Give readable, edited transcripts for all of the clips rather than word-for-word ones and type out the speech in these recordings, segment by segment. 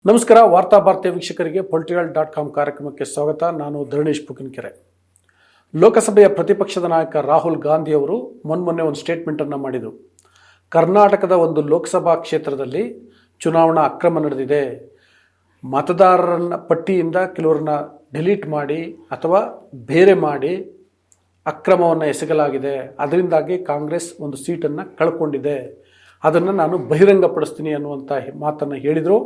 ನಮಸ್ಕಾರ. ವಾರ್ತಾ ಭಾರತೀಯ ವೀಕ್ಷಕರಿಗೆ political.com ಕಾರ್ಯಕ್ರಮಕ್ಕೆ ಸ್ವಾಗತ. ನಾನು ಧರಣೇಶ್ ಪುಕಿನಕೆರೆ. ಲೋಕಸಭೆಯ ಪ್ರತಿಪಕ್ಷದ ನಾಯಕ ರಾಹುಲ್ ಗಾಂಧಿ ಅವರು ಮೊನ್ನೆ ಒಂದು ಸ್ಟೇಟ್ಮೆಂಟನ್ನು ಮಾಡಿದರು. ಕರ್ನಾಟಕದ ಒಂದು ಲೋಕಸಭಾ ಕ್ಷೇತ್ರದಲ್ಲಿ ಚುನಾವಣಾ ಅಕ್ರಮ ನಡೆದಿದೆ, ಮತದಾರರನ್ನ ಪಟ್ಟಿಯಿಂದ ಕೆಲವರನ್ನ ಡಿಲೀಟ್ ಮಾಡಿ ಅಥವಾ ಬೇರೆ ಮಾಡಿ ಅಕ್ರಮವನ್ನು ಎಸಗಲಾಗಿದೆ, ಅದರಿಂದಾಗಿ ಕಾಂಗ್ರೆಸ್ ಒಂದು ಸೀಟನ್ನು ಕಳ್ಕೊಂಡಿದೆ, ಅದನ್ನು ನಾನು ಬಹಿರಂಗಪಡಿಸ್ತೀನಿ ಅನ್ನುವಂಥ ಮಾತನ್ನು ಹೇಳಿದರು.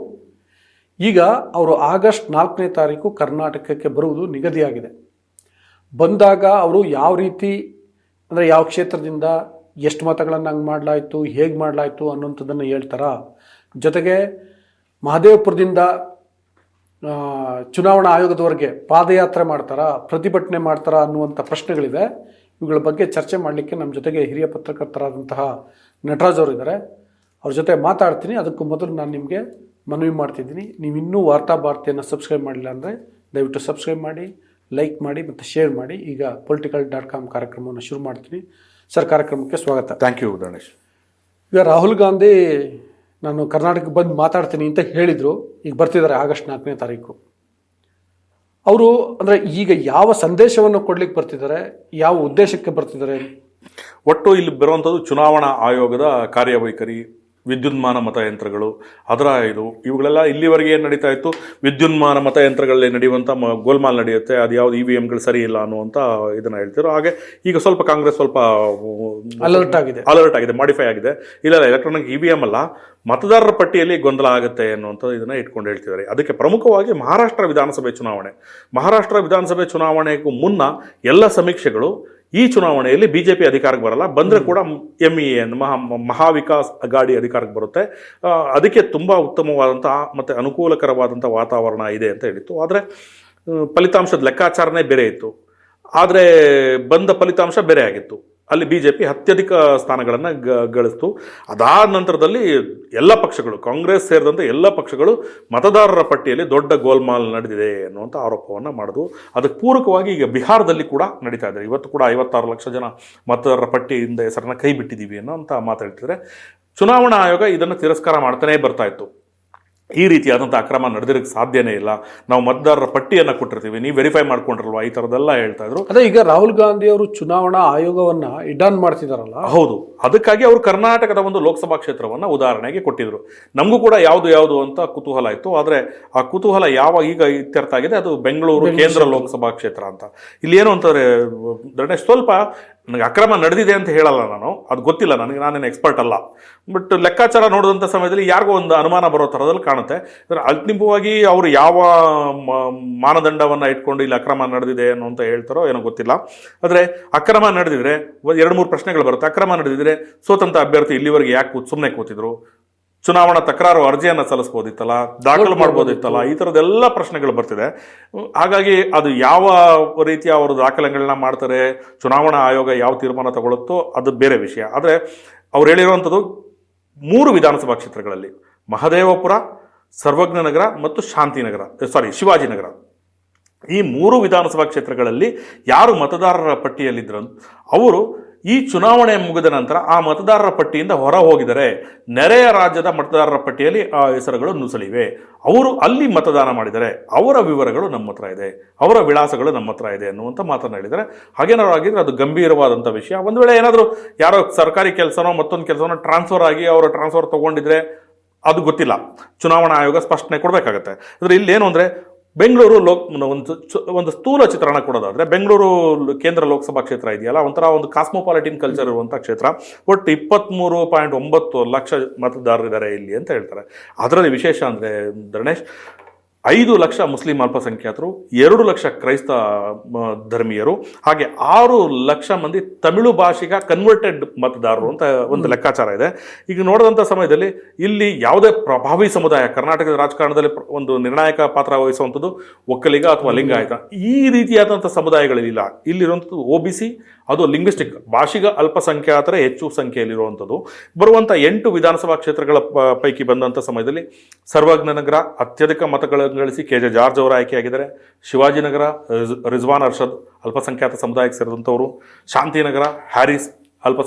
ಈಗ ಅವರು ಆಗಸ್ಟ್ 4ನೇ ತಾರೀಕು ಕರ್ನಾಟಕಕ್ಕೆ ಬರುವುದು ನಿಗದಿಯಾಗಿದೆ. ಬಂದಾಗ ಅವರು ಯಾವ ರೀತಿ ಅಂದರೆ ಯಾವ ಕ್ಷೇತ್ರದಿಂದ ಎಷ್ಟು ಮತಗಳನ್ನು ಹಂಗೆ ಮಾಡಲಾಯಿತು, ಹೇಗೆ ಮಾಡಲಾಯಿತು ಅನ್ನೋಂಥದ್ದನ್ನು ಹೇಳ್ತಾರಾ, ಜೊತೆಗೆ ಮಹದೇವಪುರದಿಂದ ಚುನಾವಣಾ ಆಯೋಗದವರೆಗೆ ಪಾದಯಾತ್ರೆ ಮಾಡ್ತಾರಾ, ಪ್ರತಿಭಟನೆ ಮಾಡ್ತಾರಾ ಅನ್ನುವಂಥ ಪ್ರಶ್ನೆಗಳಿವೆ. ಇವುಗಳ ಬಗ್ಗೆ ಚರ್ಚೆ ಮಾಡಲಿಕ್ಕೆ ನಮ್ಮ ಜೊತೆಗೆ ಹಿರಿಯ ಪತ್ರಕರ್ತರಾದಂತಹ ನಟರಾಜ್ ಅವರು ಇದ್ದಾರೆ. ಅವ್ರ ಜೊತೆ ಮಾತಾಡ್ತೀನಿ. ಅದಕ್ಕೂ ಮೊದಲು ನಾನು ನಿಮಗೆ ಮನವಿ ಮಾಡ್ತಿದ್ದೀನಿ, ನೀವು ಇನ್ನೂ ವಾರ್ತಾ ಭಾರತಿಯನ್ನು ಸಬ್ಸ್ಕ್ರೈಬ್ ಮಾಡಿಲ್ಲ ಅಂದರೆ ದಯವಿಟ್ಟು ಸಬ್ಸ್ಕ್ರೈಬ್ ಮಾಡಿ, ಲೈಕ್ ಮಾಡಿ ಮತ್ತು ಶೇರ್ ಮಾಡಿ. ಈಗ political.com ಕಾರ್ಯಕ್ರಮವನ್ನು ಶುರು ಮಾಡ್ತೀನಿ. ಸರ್, ಕಾರ್ಯಕ್ರಮಕ್ಕೆ ಸ್ವಾಗತ. Thank you Dharanesh. ಈಗ ರಾಹುಲ್ ಗಾಂಧಿ ನಾನು ಕರ್ನಾಟಕಕ್ಕೆ ಬಂದು ಮಾತಾಡ್ತೀನಿ ಅಂತ ಹೇಳಿದರು. ಈಗ ಬರ್ತಿದ್ದಾರೆ ಆಗಸ್ಟ್ 4ನೇ ತಾರೀಕು. ಅವರು ಅಂದರೆ ಈಗ ಯಾವ ಸಂದೇಶವನ್ನು ಕೊಡ್ಲಿಕ್ಕೆ ಬರ್ತಿದ್ದಾರೆ, ಯಾವ ಉದ್ದೇಶಕ್ಕೆ ಬರ್ತಿದ್ದಾರೆ? ಒಟ್ಟು ಇಲ್ಲಿ ಬರುವಂಥದ್ದು ಚುನಾವಣಾ ಆಯೋಗದ ಕಾರ್ಯವೈಖರಿ, ವಿದ್ಯುನ್ಮಾನ ಮತಯಂತ್ರಗಳು, ಅದರ ಇವುಗಳೆಲ್ಲ ಇಲ್ಲಿವರೆಗೆ ಏನು ನಡೀತಾ ಇತ್ತು, ವಿದ್ಯುನ್ಮಾನ ಮತಯಂತ್ರಗಳಲ್ಲಿ ನಡೆಯುವಂಥ ಗೋಲ್ಮಾಲ್ ನಡೆಯುತ್ತೆ, ಅದು ಯಾವುದು EVMಗಳು ಸರಿ ಇಲ್ಲ ಅನ್ನುವಂಥ ಇದನ್ನು ಹೇಳ್ತಿದ್ರು. ಹಾಗೆ ಈಗ ಸ್ವಲ್ಪ ಕಾಂಗ್ರೆಸ್ ಸ್ವಲ್ಪ ಅಲರ್ಟ್ ಆಗಿದೆ, ಮಾಡಿಫೈ ಆಗಿದೆ. ಇಲ್ಲ ಎಲೆಕ್ಟ್ರಾನಿಕ್ EVM ಅಲ್ಲ, ಮತದಾರರ ಪಟ್ಟಿಯಲ್ಲಿ ಗೊಂದಲ ಆಗುತ್ತೆ ಅನ್ನುವಂಥ ಇದನ್ನು ಇಟ್ಕೊಂಡು ಹೇಳ್ತಿದ್ದಾರೆ. ಅದಕ್ಕೆ ಪ್ರಮುಖವಾಗಿ ಮಹಾರಾಷ್ಟ್ರ ವಿಧಾನಸಭೆ ಚುನಾವಣೆಗೂ ಮುನ್ನ ಎಲ್ಲ ಸಮೀಕ್ಷೆಗಳು ಈ ಚುನಾವಣೆಯಲ್ಲಿ BJP ಅಧಿಕಾರಕ್ಕೆ ಬರಲ್ಲ, ಬಂದರೆ ಕೂಡ MEA ಮಹಾವಿಕಾಸ್ ಅಘಾಡಿ ಅಧಿಕಾರಕ್ಕೆ ಬರುತ್ತೆ, ಅದಕ್ಕೆ ತುಂಬ ಉತ್ತಮವಾದಂಥ ಮತ್ತು ಅನುಕೂಲಕರವಾದಂಥ ವಾತಾವರಣ ಇದೆ ಅಂತ ಹೇಳಿತ್ತು. ಆದರೆ ಫಲಿತಾಂಶದ ಲೆಕ್ಕಾಚಾರನೇ ಬೇರೆ ಇತ್ತು, ಆದರೆ ಬಂದ ಫಲಿತಾಂಶ ಬೇರೆ ಆಗಿತ್ತು. ಅಲ್ಲಿ BJP ಅತ್ಯಧಿಕ ಸ್ಥಾನಗಳನ್ನು ಗಳಿಸ್ತು. ಅದಾದ ನಂತರದಲ್ಲಿ ಎಲ್ಲ ಪಕ್ಷಗಳು, ಕಾಂಗ್ರೆಸ್ ಸೇರಿದಂತೆ ಎಲ್ಲ ಪಕ್ಷಗಳು ಮತದಾರರ ಪಟ್ಟಿಯಲ್ಲಿ ದೊಡ್ಡ ಗೋಲ್ಮಾಲ್ ನಡೆದಿದೆ ಅನ್ನುವಂಥ ಆರೋಪವನ್ನು ಮಾಡಿದ್ವು. ಅದಕ್ಕೆ ಪೂರಕವಾಗಿ ಈಗ ಬಿಹಾರದಲ್ಲಿ ಕೂಡ ನಡೀತಾ ಇದೆ. ಇವತ್ತು ಕೂಡ 56 ಲಕ್ಷ ಜನ ಮತದಾರರ ಪಟ್ಟಿಯಿಂದ ಹೆಸರನ್ನು ಕೈ ಬಿಟ್ಟಿದ್ದೀವಿ ಅನ್ನೋಂಥ ಮಾತಾಡ್ತಿದ್ದಾರೆ. ಚುನಾವಣಾ ಆಯೋಗ ಇದನ್ನು ತಿರಸ್ಕಾರ ಮಾಡ್ತಾನೇ ಬರ್ತಾ ಇತ್ತು. ಈ ರೀತಿಯಾದಂಥ ಅಕ್ರಮ ನಡೆದಿರೋಕ್ಕೆ ಸಾಧ್ಯನೇ ಇಲ್ಲ, ನಾವು ಮತದಾರರ ಪಟ್ಟಿಯನ್ನು ಕೊಟ್ಟಿರ್ತೀವಿ, ನೀವು ವೆರಿಫೈ ಮಾಡ್ಕೊಂಡ್ರಲ್ವಾ, ಈ ಥರದ್ದೆಲ್ಲ ಹೇಳ್ತಾ ಇದ್ರು. ಅದೇ ಈಗ ರಾಹುಲ್ ಗಾಂಧಿ ಅವರು ಚುನಾವಣಾ ಆಯೋಗವನ್ನು ಇಡಾನ್ ಮಾಡ್ತಿದಾರಲ್ಲ. ಹೌದು, ಅದಕ್ಕಾಗಿ ಅವರು ಕರ್ನಾಟಕದ ಒಂದು ಲೋಕಸಭಾ ಕ್ಷೇತ್ರವನ್ನು ಉದಾಹರಣೆಗೆ ಕೊಟ್ಟಿದ್ರು. ನಮಗೂ ಕೂಡ ಯಾವುದು ಅಂತ ಕುತೂಹಲ ಇತ್ತು. ಆದರೆ ಆ ಕುತೂಹಲ ಈಗ ಇತ್ಯರ್ಥ ಆಗಿದೆ, ಅದು ಬೆಂಗಳೂರು ಕೇಂದ್ರ ಲೋಕಸಭಾ ಕ್ಷೇತ್ರ ಅಂತ. ಇಲ್ಲಿ ಏನು ಅಂತಾರೆ ಧರಣೇಶ್, ಸ್ವಲ್ಪ ನನಗೆ ಅಕ್ರಮ ನಡೆದಿದೆ ಅಂತ ಹೇಳಲ್ಲ, ನಾನು ಅದು ಗೊತ್ತಿಲ್ಲ, ನಾನೇನು ಎಕ್ಸ್ಪರ್ಟ್ ಅಲ್ಲ, ಬಟ್ ಲೆಕ್ಕಾಚಾರ ನೋಡಿದಂಥ ಸಮಯದಲ್ಲಿ ಯಾರಿಗೂ ಒಂದು ಅನುಮಾನ ಬರೋ ಥರದಲ್ಲಿ ಕಾಣುತ್ತೆ. ಅಂತಿಮವಾಗಿ ಅವರು ಯಾವ ಮಾನದಂಡವನ್ನು ಇಟ್ಕೊಂಡು ಇಲ್ಲಿ ಅಕ್ರಮ ನಡೆದಿದೆ ಅನ್ನೋ ಹೇಳ್ತಾರೋ ಏನೋ ಗೊತ್ತಿಲ್ಲ. ಆದರೆ ಅಕ್ರಮ ನಡೆದಿದ್ರೆ 2-3 ಪ್ರಶ್ನೆಗಳು ಬರುತ್ತೆ. ಅಕ್ರಮ ನಡೆದಿದ್ರೆ ಸ್ವತಂತ್ರ ಅಭ್ಯರ್ಥಿ ಇಲ್ಲಿವರೆಗೆ ಯಾಕೆ ಸುಮ್ಮನೆ ಕೂತಿದ್ರು, ಚುನಾವಣಾ ತಕರಾರು ಅರ್ಜಿಯನ್ನು ಸಲ್ಲಿಸ್ಬೋದಿತ್ತಲ್ಲ, ದಾಖಲು ಮಾಡ್ಬೋದಿತ್ತಲ್ಲ, ಈ ಥರದ್ದೆಲ್ಲ ಪ್ರಶ್ನೆಗಳು ಬರ್ತಿದೆ. ಹಾಗಾಗಿ ಅದು ಯಾವ ರೀತಿಯ ಅವರು ದಾಖಲೆಗಳನ್ನ ಮಾಡ್ತಾರೆ, ಚುನಾವಣಾ ಆಯೋಗ ಯಾವ ತೀರ್ಮಾನ ತಗೊಳುತ್ತೋ ಅದು ಬೇರೆ ವಿಷಯ. ಆದರೆ ಅವ್ರು ಹೇಳಿರುವಂಥದ್ದು 3 ವಿಧಾನಸಭಾ ಕ್ಷೇತ್ರಗಳಲ್ಲಿ ಮಹದೇವಪುರ, ಸರ್ವಜ್ಞನಗರ ಮತ್ತು ಶಿವಾಜಿನಗರ, ಈ 3 ವಿಧಾನಸಭಾ ಕ್ಷೇತ್ರಗಳಲ್ಲಿ ಯಾರು ಮತದಾರರ ಪಟ್ಟಿಯಲ್ಲಿದ್ದರು ಅವರು ಈ ಚುನಾವಣೆ ಮುಗಿದ ನಂತರ ಆ ಮತದಾರರ ಪಟ್ಟಿಯಿಂದ ಹೊರ ಹೋಗಿದರೆ ನೆರೆಯ ರಾಜ್ಯದ ಮತದಾರರ ಪಟ್ಟಿಯಲ್ಲಿ ಆ ಹೆಸರುಗಳು ನುಸುಳಿವೆ, ಅವರು ಅಲ್ಲಿ ಮತದಾನ ಮಾಡಿದರೆ ಅವರ ವಿವರಗಳು ನಮ್ಮ ಹತ್ರ ಇದೆ, ಅವರ ವಿಳಾಸಗಳು ನಮ್ಮ ಹತ್ರ ಇದೆ ಅನ್ನುವಂಥ ಮಾತನ್ನು ಹೇಳಿದರೆ. ಹಾಗೇನಾದ್ರು ಆಗಿದ್ರೆ ಅದು ಗಂಭೀರವಾದಂಥ ವಿಷಯ. ಒಂದು ವೇಳೆ ಏನಾದರೂ ಯಾರೋ ಸರ್ಕಾರಿ ಕೆಲಸನೋ ಮತ್ತೊಂದು ಕೆಲಸನೋ ಟ್ರಾನ್ಸ್ಫರ್ ಆಗಿ ಅವರು ಟ್ರಾನ್ಸ್ಫರ್ ತೊಗೊಂಡಿದ್ರೆ ಅದು ಗೊತ್ತಿಲ್ಲ, ಚುನಾವಣಾ ಆಯೋಗ ಸ್ಪಷ್ಟನೆ ಕೊಡಬೇಕಾಗತ್ತೆ. ಅಂದರೆ ಇಲ್ಲೇನು ಅಂದರೆ ಬೆಂಗಳೂರು ಒಂದು ಸ್ಥೂಲ ಚಿತ್ರಣ ಕೊಡೋದಾದರೆ, ಬೆಂಗಳೂರು ಕೇಂದ್ರ ಲೋಕಸಭಾ ಕ್ಷೇತ್ರ ಇದೆಯಲ್ಲ, ಒಂದು ಕಾಸ್ಮೋಪಾಲಿಟಿನ್ ಕಲ್ಚರ್ ಇರುವಂಥ ಕ್ಷೇತ್ರ. ಒಟ್ಟು 23.9 ಲಕ್ಷ ಮತದಾರರಿದ್ದಾರೆ ಇಲ್ಲಿ ಅಂತ ಹೇಳ್ತಾರೆ. ಅದರಲ್ಲಿ ವಿಶೇಷ ಅಂದರೆ ಧರಣೇಶ್, 5 ಲಕ್ಷ ಮುಸ್ಲಿಂ ಅಲ್ಪಸಂಖ್ಯಾತರು, 2 ಲಕ್ಷ ಕ್ರೈಸ್ತ ಧರ್ಮೀಯರು, ಹಾಗೆ 6 ಲಕ್ಷ ಮಂದಿ ತಮಿಳು ಭಾಷಿಗ ಕನ್ವರ್ಟೆಡ್ ಮತದಾರರು ಅಂತ ಒಂದು ಲೆಕ್ಕಾಚಾರ ಇದೆ. ಈಗ ನೋಡಿದಂಥ ಸಮಯದಲ್ಲಿ ಇಲ್ಲಿ ಯಾವುದೇ ಪ್ರಭಾವಿ ಸಮುದಾಯ ಕರ್ನಾಟಕದ ರಾಜಕಾರಣದಲ್ಲಿ ಒಂದು ನಿರ್ಣಾಯಕ ಪಾತ್ರ ವಹಿಸುವಂಥದ್ದು ಒಕ್ಕಲಿಗ ಅಥವಾ ಲಿಂಗಾಯತ, ಈ ರೀತಿಯಾದಂಥ ಸಮುದಾಯಗಳಿಲ್ಲ. ಇಲ್ಲಿರುವಂಥದ್ದು OBC, ಅದು ಲಿಂಗ್ವಿಸ್ಟಿಕ್ ಭಾಷಿಗ ಅಲ್ಪಸಂಖ್ಯಾತರೇ ಹೆಚ್ಚು ಸಂಖ್ಯೆಯಲ್ಲಿರುವಂಥದ್ದು. ಬರುವಂಥ 8 ವಿಧಾನಸಭಾ ಕ್ಷೇತ್ರಗಳ ಪೈಕಿ ಬಂದಂಥ ಸಮಯದಲ್ಲಿ ಸರ್ವಜ್ಞನಗರ ಅತ್ಯಧಿಕ ಮತಗಳನ್ನು ಗಳಿಸಿ KJ ಜಾರ್ಜ್ ಅವರು ಆಯ್ಕೆಯಾಗಿದ್ದಾರೆ. ಶಿವಾಜಿನಗರ ರಿಜ್ವಾನ್ ಅರ್ಷದ್ ಅಲ್ಪಸಂಖ್ಯಾತ ಸಮುದಾಯಕ್ಕೆ ಸೇರಿದಂಥವರು. ಶಾಂತಿನಗರ ಹ್ಯಾರಿಸ್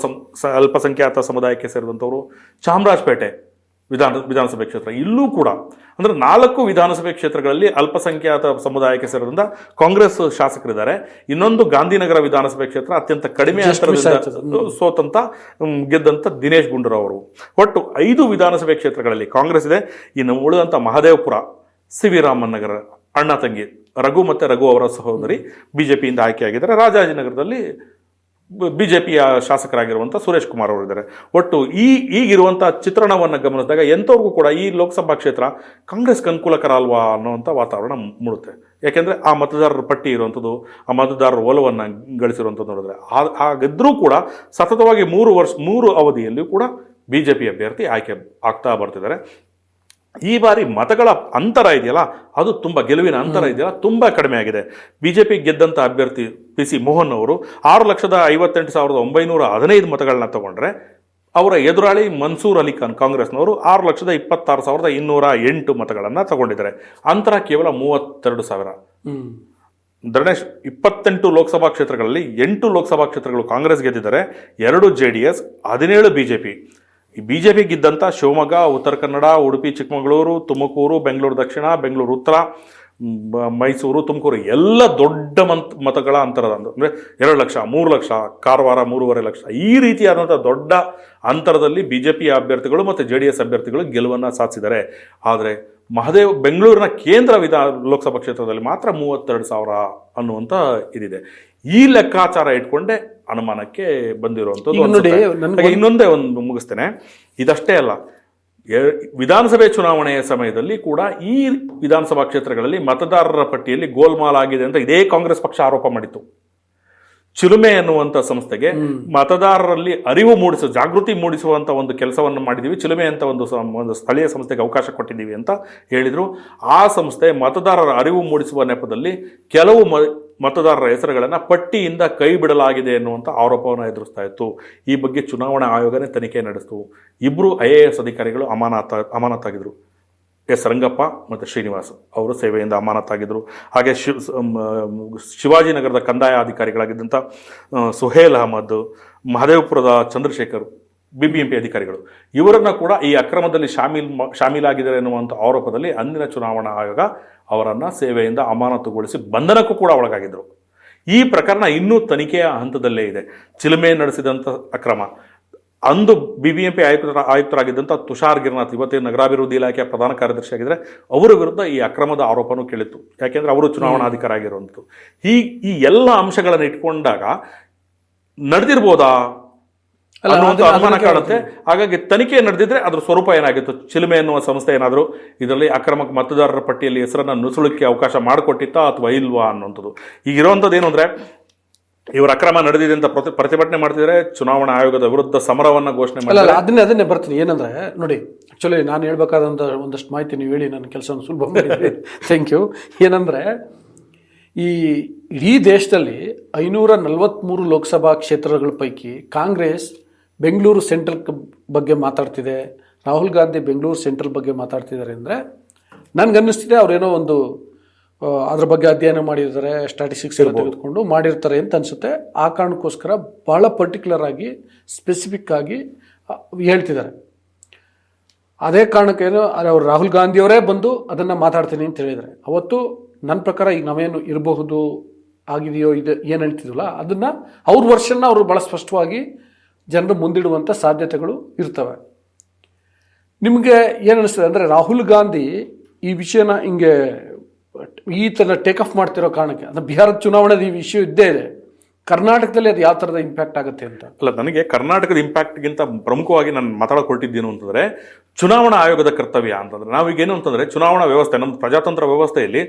ಅಲ್ಪಸಂಖ್ಯಾತ ಸಮುದಾಯಕ್ಕೆ ಸೇರಿದಂಥವರು. ಚಾಮರಾಜಪೇಟೆ ವಿಧಾನಸಭೆ ಕ್ಷೇತ್ರ. ಇಲ್ಲೂ ಕೂಡ ಅಂದ್ರೆ 4 ವಿಧಾನಸಭೆ ಕ್ಷೇತ್ರಗಳಲ್ಲಿ ಅಲ್ಪಸಂಖ್ಯಾತ ಸಮುದಾಯಕ್ಕೆ ಸೇರಿದ ಕಾಂಗ್ರೆಸ್ ಶಾಸಕರಿದ್ದಾರೆ. ಇನ್ನೊಂದು ಗಾಂಧಿನಗರ ವಿಧಾನಸಭೆ ಕ್ಷೇತ್ರ ಅತ್ಯಂತ ಕಡಿಮೆ ಅಂತರದಿಂದ ಸೋತಂತ ಗೆದ್ದಂತ ದಿನೇಶ್ ಗುಂಡೂರಾವ್ ಅವರು. ಒಟ್ಟು 5 ವಿಧಾನಸಭೆ ಕ್ಷೇತ್ರಗಳಲ್ಲಿ ಕಾಂಗ್ರೆಸ್ ಇದೆ. ಇನ್ನು ಉಳಿದಂತ ಮಹದೇವಪುರ, ಸಿ ವಿ ರಾಮನ್ ನಗರ, ಅಣ್ಣ ತಂಗಿ ರಘು ಮತ್ತೆ ರಘು ಅವರ ಸಹೋದರಿ ಬಿಜೆಪಿಯಿಂದ ಆಯ್ಕೆಯಾಗಿದ್ದಾರೆ. ರಾಜಾಜಿನಗರದಲ್ಲಿ ಬಿಜೆಪಿಯ ಶಾಸಕರಾಗಿರುವಂಥ ಸುರೇಶ್ ಕುಮಾರ್ ಅವರು ಇದ್ದಾರೆ. ಒಟ್ಟು ಈಗಿರುವಂತಹ ಚಿತ್ರಣವನ್ನು ಗಮನಿಸಿದಾಗ ಎಂಥವ್ರಿಗೂ ಕೂಡ ಈ ಲೋಕಸಭಾ ಕ್ಷೇತ್ರ ಕಾಂಗ್ರೆಸ್ಗೆ ಅನುಕೂಲಕರ ಅಲ್ವಾ ಅನ್ನುವಂಥ ವಾತಾವರಣ ಮೂಡುತ್ತೆ. ಯಾಕೆಂದ್ರೆ ಆ ಮತದಾರರ ಪಟ್ಟಿ ಇರುವಂಥದ್ದು, ಆ ಮತದಾರರ ಒಲವನ್ನು ಗಳಿಸಿರುವಂಥದ್ದು ನೋಡಿದ್ರೆ ಹಾಗಿದ್ರೂ ಕೂಡ ಸತತವಾಗಿ 3 ಅವಧಿಯಲ್ಲಿಯೂ ಕೂಡ ಬಿಜೆಪಿ ಅಭ್ಯರ್ಥಿ ಆಯ್ಕೆ ಆಗ್ತಾ ಬರ್ತಿದ್ದಾರೆ. ಈ ಬಾರಿ ಮತಗಳ ಅಂತರ ಇದೆಯಲ್ಲ, ಅದು ತುಂಬ ಗೆಲುವಿನ ಅಂತರ ಇದೆಯಲ್ಲ ತುಂಬ ಕಡಿಮೆ ಆಗಿದೆ. ಬಿಜೆಪಿ ಗೆದ್ದಂಥ ಅಭ್ಯರ್ಥಿ PC ಮೋಹನ್ ಅವರು 6,58,915 ಮತಗಳನ್ನ ತಗೊಂಡ್ರೆ, ಅವರ ಎದುರಾಳಿ ಮನ್ಸೂರ್ ಅಲಿ ಖಾನ್ ಕಾಂಗ್ರೆಸ್ನವರು 6,26,208 ಮತಗಳನ್ನು ತಗೊಂಡಿದ್ದಾರೆ. ಅಂತರ ಕೇವಲ 32,000. ಧರಣೇಶ್, 28 ಲೋಕಸಭಾ ಕ್ಷೇತ್ರಗಳಲ್ಲಿ 8 ಲೋಕಸಭಾ ಕ್ಷೇತ್ರಗಳು ಕಾಂಗ್ರೆಸ್ ಗೆದ್ದಿದ್ದಾರೆ, 2 JDS, 17 ಬಿಜೆಪಿ. ಈ ಬಿಜೆಪಿ ಗಿದ್ದಂಥ ಶಿವಮೊಗ್ಗ, ಉತ್ತರ ಕನ್ನಡ, ಉಡುಪಿ ಚಿಕ್ಕಮಗಳೂರು, ತುಮಕೂರು, ಬೆಂಗಳೂರು ದಕ್ಷಿಣ, ಬೆಂಗಳೂರು ಉತ್ತರ, ಮೈಸೂರು, ತುಮಕೂರು ಎಲ್ಲ ದೊಡ್ಡ ಮತಗಳ ಅಂತರದ ಅಂದರೆ 2 ಲಕ್ಷ, 3 ಲಕ್ಷ, ಕಾರವಾರ 3.5 ಲಕ್ಷ, ಈ ರೀತಿಯಾದಂಥ ದೊಡ್ಡ ಅಂತರದಲ್ಲಿ ಬಿಜೆಪಿಯ ಅಭ್ಯರ್ಥಿಗಳು ಮತ್ತು JDS ಅಭ್ಯರ್ಥಿಗಳು ಗೆಲುವನ್ನು ಸಾಧಿಸಿದ್ದಾರೆ. ಆದರೆ ಬೆಂಗಳೂರಿನ ಕೇಂದ್ರ ಲೋಕಸಭಾ ಕ್ಷೇತ್ರದಲ್ಲಿ ಮಾತ್ರ 32,000 ಅನ್ನುವಂಥ ಇದಿದೆ. ಈ ಲೆಕ್ಕಾಚಾರ ಇಟ್ಕೊಂಡೆ ಅನುಮಾನಕ್ಕೆ ಬಂದಿರುವಂಥದ್ದು. ಇನ್ನೊಂದೇ ಒಂದು ಮುಗಿಸ್ತೇನೆ, ಇದಷ್ಟೇ ಅಲ್ಲ, ವಿಧಾನಸಭೆ ಚುನಾವಣೆಯ ಸಮಯದಲ್ಲಿ ಕೂಡ ಈ ವಿಧಾನಸಭಾ ಕ್ಷೇತ್ರಗಳಲ್ಲಿ ಮತದಾರರ ಪಟ್ಟಿಯಲ್ಲಿ ಗೋಲ್ಮಾಲ್ ಆಗಿದೆ ಅಂತ ಇದೇ ಕಾಂಗ್ರೆಸ್ ಪಕ್ಷ ಆರೋಪ ಮಾಡಿತ್ತು. ಚಿಲುಮೆ ಎನ್ನುವಂಥ ಸಂಸ್ಥೆಗೆ ಮತದಾರರಲ್ಲಿ ಅರಿವು ಜಾಗೃತಿ ಮೂಡಿಸುವಂಥ ಒಂದು ಕೆಲಸವನ್ನು ಮಾಡಿದ್ದೀವಿ, ಚಿಲುಮೆ ಅಂತ ಒಂದು ಸ್ಥಳೀಯ ಸಂಸ್ಥೆಗೆ ಅವಕಾಶ ಕೊಟ್ಟಿದ್ದೀವಿ ಅಂತ ಹೇಳಿದರು. ಆ ಸಂಸ್ಥೆ ಮತದಾರರ ಅರಿವು ಮೂಡಿಸುವ ನೆಪದಲ್ಲಿ ಕೆಲವು ಮತದಾರರ ಹೆಸರುಗಳನ್ನು ಪಟ್ಟಿಯಿಂದ ಕೈ ಬಿಡಲಾಗಿದೆ ಎನ್ನುವಂಥ ಆರೋಪವನ್ನು ಎದುರಿಸ್ತಾ ಇತ್ತು. ಈ ಬಗ್ಗೆ ಚುನಾವಣಾ ಆಯೋಗನೇ ತನಿಖೆ ನಡೆಸಿತು. 2 IAS ಅಧಿಕಾರಿಗಳು ಅಮಾನತಾಗಿದ್ದರು. S. ರಂಗಪ್ಪ ಮತ್ತು ಶ್ರೀನಿವಾಸ್ ಅವರು ಸೇವೆಯಿಂದ ಅಮಾನತಾಗಿದ್ದರು. ಹಾಗೆ ಶಿವಾಜಿನಗರದ ಕಂದಾಯ ಅಧಿಕಾರಿಗಳಾಗಿದ್ದಂಥ ಸುಹೇಲ್ ಅಹಮದ್, ಮಹದೇವಪುರದ ಚಂದ್ರಶೇಖರ್ BBMP ಅಧಿಕಾರಿಗಳು, ಇವರನ್ನು ಕೂಡ ಈ ಅಕ್ರಮದಲ್ಲಿ ಶಾಮೀಲಾಗಿದ್ದಾರೆ ಎನ್ನುವಂಥ ಆರೋಪದಲ್ಲಿ ಅಂದಿನ ಚುನಾವಣಾ ಆಯೋಗ ಅವರನ್ನು ಸೇವೆಯಿಂದ ಅಮಾನತುಗೊಳಿಸಿ ಬಂಧನಕ್ಕೂ ಕೂಡ ಒಳಗಾಗಿದ್ದರು. ಈ ಪ್ರಕರಣ ಇನ್ನೂ ತನಿಖೆಯ ಹಂತದಲ್ಲೇ ಇದೆ. ಚಿಲುಮೆ ನಡೆಸಿದಂಥ ಅಕ್ರಮ, ಅಂದು BBMP ಆಯುಕ್ತರಾಗಿದ್ದಂಥ ತುಷಾರ್ ಗಿರ್ನಾಥ್, ಇವತ್ತಿನ ನಗರಾಭಿವೃದ್ಧಿ ಇಲಾಖೆಯ ಪ್ರಧಾನ ಕಾರ್ಯದರ್ಶಿಯಾಗಿದ್ದರೆ, ಅವರ ವಿರುದ್ಧ ಈ ಅಕ್ರಮದ ಆರೋಪನೂ ಕೇಳಿತ್ತು. ಯಾಕೆಂದರೆ ಅವರು ಚುನಾವಣಾಧಿಕಾರಿ ಆಗಿರುವಂಥದ್ದು. ಈ ಎಲ್ಲ ಅಂಶಗಳನ್ನು ಇಟ್ಕೊಂಡಾಗ ನಡೆದಿರ್ಬೋದಾ ಅನ್ನುವಂಥ ಅನುಮಾನ ಕಾಣುತ್ತೆ. ಹಾಗಾಗಿ ತನಿಖೆ ನಡೆದಿದ್ರೆ ಅದ್ರ ಸ್ವರೂಪ ಏನಾಗಿತ್ತು, ಚಿಲುಮೆ ಎನ್ನುವ ಸಂಸ್ಥೆ ಏನಾದರೂ ಇದರಲ್ಲಿ ಅಕ್ರಮಕ್ಕೆ ಮತದಾರರ ಪಟ್ಟಿಯಲ್ಲಿ ಹೆಸರನ್ನು ನುಸುಳಕ್ಕೆ ಅವಕಾಶ ಮಾಡಿಕೊಟ್ಟಿತ್ತಾ ಅಥವಾ ಇಲ್ವಾ ಅನ್ನುವಂಥದ್ದು. ಈಗಿರುವಂಥದ್ದು ಏನು ಅಂದರೆ, ಇವರು ಅಕ್ರಮ ನಡೆದಿದೆ ಅಂತ ಪ್ರತಿಭಟನೆ ಮಾಡ್ತಿದ್ದಾರೆ, ಚುನಾವಣಾ ಆಯೋಗದ ವಿರುದ್ಧ ಸಮರವನ್ನು ಘೋಷಣೆ ಮಾಡಿದ್ದಾರೆ. ಅದನ್ನೇ ಬರ್ತೀನಿ. ಏನಂದ್ರೆ ನೋಡಿ, ಆಕ್ಚುಲಿ ನಾನು ಹೇಳ್ಬೇಕಾದಂಥ ಒಂದಷ್ಟು ಮಾಹಿತಿ ನೀವು ಹೇಳಿ ನನ್ನ ಕೆಲಸವನ್ನು ಸುಲಭ ಮಾಡಿದ್ರಿ. Thank you. ಏನಂದ್ರೆ, ಈ ಇಡೀ ದೇಶದಲ್ಲಿ 543 ಲೋಕಸಭಾ ಕ್ಷೇತ್ರಗಳ ಪೈಕಿ ಕಾಂಗ್ರೆಸ್ ಬೆಂಗಳೂರು ಸೆಂಟ್ರಲ್ ಬಗ್ಗೆ ಮಾತಾಡ್ತಿದೆ, ರಾಹುಲ್ ಗಾಂಧಿ ಬೆಂಗಳೂರು ಸೆಂಟ್ರಲ್ ಬಗ್ಗೆ ಮಾತಾಡ್ತಿದ್ದಾರೆ ಅಂದರೆ ನನಗನ್ನಿಸ್ತಿದೆ ಅವರೇನೋ ಒಂದು ಅದ್ರ ಬಗ್ಗೆ ಅಧ್ಯಯನ ಮಾಡಿರ್ತಾರೆ, ಸ್ಟ್ಯಾಟಿಸ್ಟಿಕ್ಸ್ ಎಲ್ಲ ತೆಗೆದುಕೊಂಡು ಮಾಡಿರ್ತಾರೆ ಅಂತ ಅನಿಸುತ್ತೆ. ಆ ಕಾರಣಕ್ಕೋಸ್ಕರ ಭಾಳ ಪರ್ಟಿಕ್ಯುಲರ್ ಆಗಿ ಸ್ಪೆಸಿಫಿಕ್ ಆಗಿ ಹೇಳ್ತಿದ್ದಾರೆ. ಅದೇ ಕಾರಣಕ್ಕೇನು ಅವರು ರಾಹುಲ್ ಗಾಂಧಿಯವರೇ ಬಂದು ಅದನ್ನು ಮಾತಾಡ್ತೀನಿ ಅಂತ ಹೇಳಿದ್ದಾರೆ. ಅವತ್ತು ನನ್ನ ಪ್ರಕಾರ ಈಗ ನಾವೇನು ಇರಬಹುದು ಆಗಿದೆಯೋ ಇದು ಏನು ಹೇಳ್ತಿದ್ವಲ್ಲ, ಅದನ್ನು ಅವ್ರ ವರ್ಷನ್ನ ಅವರು ಭಾಳ ಸ್ಪಷ್ಟವಾಗಿ ಜನರು ಮುಂದಿಡುವಂಥ ಸಾಧ್ಯತೆಗಳು ಇರ್ತವೆ. ನಿಮಗೆ ಏನು ಅನಿಸ್ತದೆ ಅಂದರೆ, ರಾಹುಲ್ ಗಾಂಧಿ ಈ ವಿಷಯನ ಹಿಂಗೆ ಈ ಥರ ಟೇಕ್ ಆಫ್ ಮಾಡ್ತಿರೋ ಕಾರಣಕ್ಕೆ, ಅಂದರೆ ಬಿಹಾರದ ಚುನಾವಣೆದು ಈ ವಿಷಯ ಇದ್ದೇ ಇದೆ, ಕರ್ನಾಟಕದಲ್ಲಿ ಅದು ಯಾವ ಥರದ ಇಂಪ್ಯಾಕ್ಟ್ ಆಗುತ್ತೆ ಅಂತ. ಅಲ್ಲ, ನನಗೆ ಕರ್ನಾಟಕದ ಇಂಪ್ಯಾಕ್ಟ್ಗಿಂತ ಪ್ರಮುಖವಾಗಿ ನಾನು ಮಾತಾಡಕೊಟ್ಟಿದ್ದೇನು ಅಂತಂದರೆ, ಚುನಾವಣಾ ಆಯೋಗದ ಕರ್ತವ್ಯ ಅಂತಂದ್ರೆ ನಾವೀಗೇನು ಅಂತಂದರೆ, ಚುನಾವಣಾ ವ್ಯವಸ್ಥೆ, ನಮ್ಮ ಪ್ರಜಾತಂತ್ರ ವ್ಯವಸ್ಥೆಯಲ್ಲಿ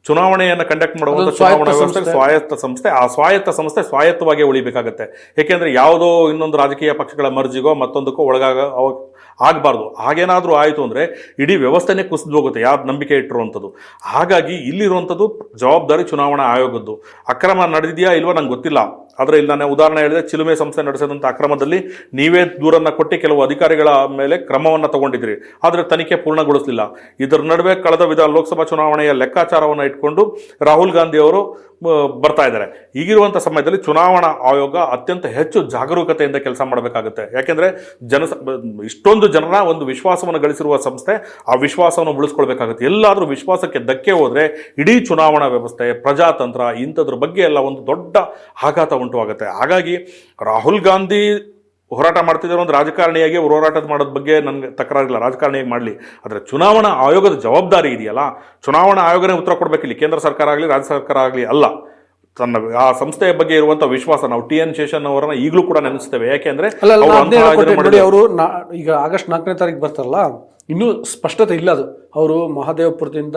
ಚುನಾವಣೆಯನ್ನು ಕಂಡಕ್ಟ್ ಮಾಡುವಂಥ ಚುನಾವಣಾ ವ್ಯವಸ್ಥೆ ಸ್ವಾಯತ್ತ ಸಂಸ್ಥೆ. ಆ ಸ್ವಾಯತ್ತ ಸಂಸ್ಥೆ ಸ್ವಾಯತ್ತವಾಗಿ ಉಳಿಬೇಕಾಗತ್ತೆ. ಏಕೆಂದರೆ ಯಾವುದೋ ಇನ್ನೊಂದು ರಾಜಕೀಯ ಪಕ್ಷಗಳ ಮರ್ಜಿಗೋ ಮತ್ತೊಂದಕ್ಕೋ ಆಗಬಾರ್ದು. ಹಾಗೇನಾದರೂ ಆಯಿತು ಅಂದರೆ ಇಡೀ ವ್ಯವಸ್ಥೆನೇ ಕುಸಿದು ಹೋಗುತ್ತೆ, ಯಾರು ನಂಬಿಕೆ ಇಟ್ಟಿರುವಂಥದ್ದು. ಹಾಗಾಗಿ ಇಲ್ಲಿರುವಂಥದ್ದು ಜವಾಬ್ದಾರಿ ಚುನಾವಣಾ ಆಯೋಗದ್ದು. ಅಕ್ರಮ ನಡೆದಿದೆಯಾ ಇಲ್ವಾ ನಂಗೆ ಗೊತ್ತಿಲ್ಲ, ಆದರೆ ಇಲ್ಲಿ ನಾನು ಉದಾಹರಣೆ ಹೇಳಿದೆ, ಚಿಲುಮೆ ಸಂಸ್ಥೆ ನಡೆಸಿದಂಥ ಅಕ್ರಮದಲ್ಲಿ ನೀವೇ ದೂರನ್ನು ಕೊಟ್ಟು ಕೆಲವು ಅಧಿಕಾರಿಗಳ ಮೇಲೆ ಕ್ರಮವನ್ನು ತಗೊಂಡಿದ್ರಿ, ಆದರೆ ತನಿಖೆ ಪೂರ್ಣಗೊಳಿಸಲಿಲ್ಲ. ಇದರ ನಡುವೆ ಕಳೆದ ಲೋಕಸಭಾ ಚುನಾವಣೆಯ ಲೆಕ್ಕಾಚಾರವನ್ನು ಇಟ್ಕೊಂಡು ರಾಹುಲ್ ಗಾಂಧಿ ಅವರು ಬರ್ತಾ ಇದ್ದಾರೆ. ಈಗಿರುವಂಥ ಸಮಯದಲ್ಲಿ ಚುನಾವಣಾ ಆಯೋಗ ಅತ್ಯಂತ ಹೆಚ್ಚು ಜಾಗರೂಕತೆಯಿಂದ ಕೆಲಸ ಮಾಡಬೇಕಾಗುತ್ತೆ. ಯಾಕೆಂದರೆ ಇಷ್ಟೊಂದು ಜನರ ಒಂದು ವಿಶ್ವಾಸವನ್ನು ಗಳಿಸಿರುವ ಸಂಸ್ಥೆ ಆ ವಿಶ್ವಾಸವನ್ನು ಉಳಿಸ್ಕೊಳ್ಬೇಕಾಗುತ್ತೆ. ಎಲ್ಲಾದರೂ ವಿಶ್ವಾಸಕ್ಕೆ ಧಕ್ಕೆ ಹೋದರೆ ಇಡೀ ಚುನಾವಣಾ ವ್ಯವಸ್ಥೆ, ಪ್ರಜಾತಂತ್ರ ಇಂಥದ್ರ ಬಗ್ಗೆ ಎಲ್ಲ ಒಂದು ದೊಡ್ಡ ಆಘಾತ ಉಂಟುವಾಗುತ್ತೆ. ಹಾಗಾಗಿ ರಾಹುಲ್ ಗಾಂಧಿ ಹೋರಾಟ ಮಾಡ್ತಿದ್ದಾರೆ, ಒಂದು ರಾಜಕಾರಣಿಯಾಗಿ ಅವ್ರು ಹೋರಾಟದ ಮಾಡೋದ ಬಗ್ಗೆ ನನಗೆ ತಕರಾರಿಲ್ಲ, ರಾಜಕಾರಣಿಯಾಗಿ ಮಾಡಲಿ. ಆದರೆ ಚುನಾವಣಾ ಆಯೋಗದ ಜವಾಬ್ದಾರಿ ಇದೆಯಲ್ಲ, ಚುನಾವಣಾ ಆಯೋಗನೇ ಉತ್ತರ ಕೊಡಬೇಕಿಲ್ಲ, ಕೇಂದ್ರ ಸರ್ಕಾರ ಆಗಲಿ ರಾಜ್ಯ ಸರ್ಕಾರ ಆಗಲಿ ಅಲ್ಲ. ತನ್ನ ಆ ಸಂಸ್ಥೆಯ ಬಗ್ಗೆ ಇರುವಂಥ ವಿಶ್ವಾಸ ನಾವು TN ಶೇಷನ್ ಅವರನ್ನ ಈಗಲೂ ಕೂಡ ನೆನೆಸ್ತೇವೆ. ಯಾಕೆಂದ್ರೆ ಅವರು ಈಗ ಆಗಸ್ಟ್ 4ನೇ ತಾರೀಕು ಬರ್ತಾರಲ್ಲ, ಇನ್ನೂ ಸ್ಪಷ್ಟತೆ ಇಲ್ಲ. ಅದು ಅವರು ಮಹದೇವಪುರದಿಂದ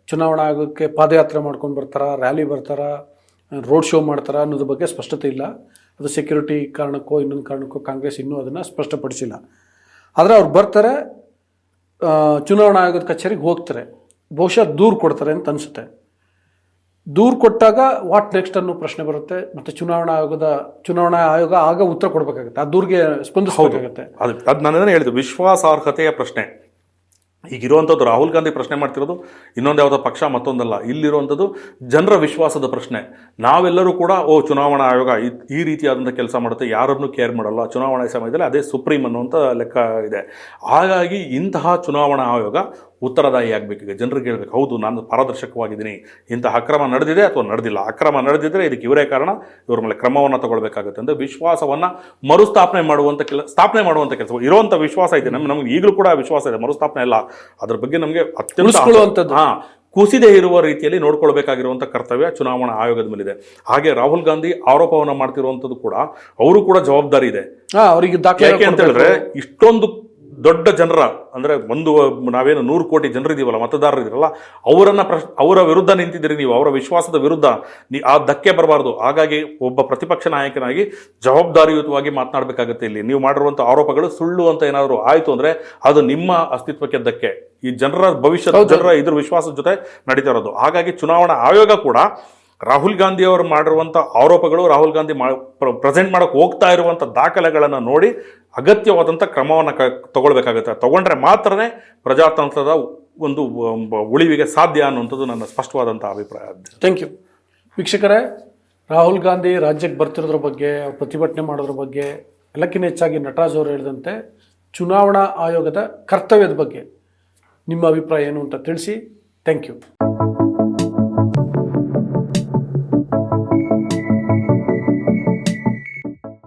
ಚುನಾವಣಾ ಆಯೋಗಕ್ಕೆ ಪಾದಯಾತ್ರೆ ಮಾಡ್ಕೊಂಡು ಬರ್ತಾರ, ರ್ಯಾಲಿ ಬರ್ತಾರ, ರೋಡ್ ಶೋ ಮಾಡ್ತಾರ ಅನ್ನೋದ್ರ ಬಗ್ಗೆ ಸ್ಪಷ್ಟತೆ ಇಲ್ಲ. ಅದು ಸೆಕ್ಯೂರಿಟಿ ಕಾರಣಕ್ಕೋ ಇನ್ನೊಂದು ಕಾರಣಕ್ಕೋ ಕಾಂಗ್ರೆಸ್ ಇನ್ನೂ ಅದನ್ನು ಸ್ಪಷ್ಟಪಡಿಸಿಲ್ಲ. ಆದರೆ ಅವ್ರು ಬರ್ತಾರೆ, ಚುನಾವಣಾ ಆಯೋಗದ ಕಚೇರಿಗೆ ಹೋಗ್ತಾರೆ, ಬಹುಶಃ ದೂರು ಕೊಡ್ತಾರೆ ಅಂತ ಅನಿಸುತ್ತೆ. ದೂರು ಕೊಟ್ಟಾಗ ವಾಟ್ ನೆಕ್ಸ್ಟ್ ಅನ್ನೋ ಪ್ರಶ್ನೆ ಬರುತ್ತೆ. ಮತ್ತು ಚುನಾವಣಾ ಆಯೋಗ ಆಗ ಉತ್ತರ ಕೊಡಬೇಕಾಗುತ್ತೆ, ಆ ದೂರಿಗೆ ಸ್ಪಂದಿಸಬೇಕಾಗುತ್ತೆ. ಅದು ನಾನು ಹೇಳಿದ್ದು ವಿಶ್ವಾಸಾರ್ಹತೆಯ ಪ್ರಶ್ನೆ. ಈಗಿರುವಂಥದ್ದು ರಾಹುಲ್ ಗಾಂಧಿ ಪ್ರಶ್ನೆ ಮಾಡ್ತಿರೋದು ಇನ್ನೊಂದು ಯಾವುದೋ ಪಕ್ಷ ಮತ್ತೊಂದಲ್ಲ, ಇಲ್ಲಿರುವಂಥದ್ದು ಜನರ ವಿಶ್ವಾಸದ ಪ್ರಶ್ನೆ. ನಾವೆಲ್ಲರೂ ಕೂಡ ಚುನಾವಣಾ ಆಯೋಗ ಈ ರೀತಿಯಾದಂಥ ಕೆಲಸ ಮಾಡುತ್ತೆ, ಯಾರನ್ನೂ ಕೇರ್ ಮಾಡಲ್ಲ, ಚುನಾವಣಾ ಸಮಯದಲ್ಲಿ ಅದೇ ಸುಪ್ರೀಂ ಅನ್ನುವಂಥ ಲೆಕ್ಕ ಇದೆ. ಹಾಗಾಗಿ ಇಂತಹ ಚುನಾವಣಾ ಆಯೋಗ ಉತ್ತರದಾಯಿ ಆಗಬೇಕೀಗ, ಜನರಿಗೆ ಹೇಳ್ಬೇಕು, ಹೌದು ನಾನು ಪಾರದರ್ಶಕವಾಗಿದ್ದೀನಿ, ಇಂತಹ ಅಕ್ರಮ ನಡೆದಿದೆ ಅಥವಾ ನಡೆದಿಲ್ಲ, ಅಕ್ರಮ ನಡೆದಿದ್ದರೆ ಇದಕ್ಕೆ ಇವರೇ ಕಾರಣ, ಇವರ ಮೇಲೆ ಕ್ರಮವನ್ನು ತಗೊಳ್ಬೇಕಾಗುತ್ತೆ ಅಂತ ವಿಶ್ವಾಸವನ್ನು ಮರುಸ್ಥಾಪನೆ ಮಾಡುವಂಥ ಕೆಲಸ. ಇರುವಂಥ ವಿಶ್ವಾಸ ಇದೆ, ನಮ್ಗೆ ಈಗಲೂ ಕೂಡ ವಿಶ್ವಾಸ ಇದೆ, ಮರುಸ್ಥಾಪನೆ ಇಲ್ಲ. ಅದ್ರ ಬಗ್ಗೆ ನಮಗೆ ಅತ್ಯಂತ ಕುಸಿದೇ ಇರುವ ರೀತಿಯಲ್ಲಿ ನೋಡ್ಕೊಳ್ಬೇಕಾಗಿರುವಂಥ ಕರ್ತವ್ಯ ಚುನಾವಣಾ ಆಯೋಗದ ಮೇಲಿದೆ. ಹಾಗೆ ರಾಹುಲ್ ಗಾಂಧಿ ಆರೋಪವನ್ನು ಮಾಡ್ತಿರುವಂಥದ್ದು ಕೂಡ ಅವರು ಕೂಡ ಜವಾಬ್ದಾರಿ ಇದೆ. ಅವರಿಗೆ ಯಾಕೆ ಅಂತ ಹೇಳಿದ್ರೆ ಇಷ್ಟೊಂದು ದೊಡ್ಡ ಜನರ ಅಂದರೆ ನಾವೇನು 100 ಕೋಟಿ ಜನರಿದ್ದೀವಲ್ಲ, ಮತದಾರರಿದ್ದೀರಲ್ಲ, ಅವರ ವಿರುದ್ಧ ನಿಂತಿದ್ದೀರಿ ನೀವು, ಅವರ ವಿಶ್ವಾಸದ ವಿರುದ್ಧ ಆ ಧಕ್ಕೆ ಬರಬಾರ್ದು. ಹಾಗಾಗಿ ಒಬ್ಬ ಪ್ರತಿಪಕ್ಷ ನಾಯಕನಾಗಿ ಜವಾಬ್ದಾರಿಯುತವಾಗಿ ಮಾತನಾಡಬೇಕಾಗುತ್ತೆ. ಇಲ್ಲಿ ನೀವು ಮಾಡಿರುವಂಥ ಆರೋಪಗಳು ಸುಳ್ಳು ಅಂತ ಏನಾದರೂ ಆಯಿತು ಅಂದರೆ ಅದು ನಿಮ್ಮ ಅಸ್ತಿತ್ವಕ್ಕೆ ಧಕ್ಕೆ, ಈ ಜನರ ಭವಿಷ್ಯದ ಜನರ ಇದ್ರ ವಿಶ್ವಾಸದ ಜೊತೆ ನಡೀತಾ ಇರೋದು. ಹಾಗಾಗಿ ಚುನಾವಣಾ ಆಯೋಗ ಕೂಡ ರಾಹುಲ್ ಗಾಂಧಿ ಅವರು ಮಾಡಿರುವಂಥ ಆರೋಪಗಳು, ರಾಹುಲ್ ಗಾಂಧಿ ಪ್ರೆಸೆಂಟ್ ಮಾಡೋಕೆ ಹೋಗ್ತಾ ಇರುವಂಥ ದಾಖಲೆಗಳನ್ನು ನೋಡಿ ಅಗತ್ಯವಾದಂಥ ಕ್ರಮವನ್ನು ತಗೊಳ್ಬೇಕಾಗುತ್ತೆ. ತಗೊಂಡ್ರೆ ಮಾತ್ರನೇ ಪ್ರಜಾತಂತ್ರದ ಒಂದು ಉಳಿವಿಗೆ ಸಾಧ್ಯ ಅನ್ನುವಂಥದ್ದು ನನ್ನ ಸ್ಪಷ್ಟವಾದಂಥ ಅಭಿಪ್ರಾಯ. Thank you. ವೀಕ್ಷಕರೇ, ರಾಹುಲ್ ಗಾಂಧಿ ರಾಜ್ಯಕ್ಕೆ ಬರ್ತಿರೋದ್ರ ಬಗ್ಗೆ, ಪ್ರತಿಭಟನೆ ಮಾಡೋದ್ರ ಬಗ್ಗೆ, ಎಲ್ಲಕ್ಕಿಂತ ಹೆಚ್ಚಾಗಿ ನಟರಾಜ್ ಅವರು ಹೇಳಿದಂತೆ ಚುನಾವಣಾ ಆಯೋಗದ ಕರ್ತವ್ಯದ ಬಗ್ಗೆ ನಿಮ್ಮ ಅಭಿಪ್ರಾಯ ಏನು ಅಂತ ತಿಳಿಸಿ. Thank you.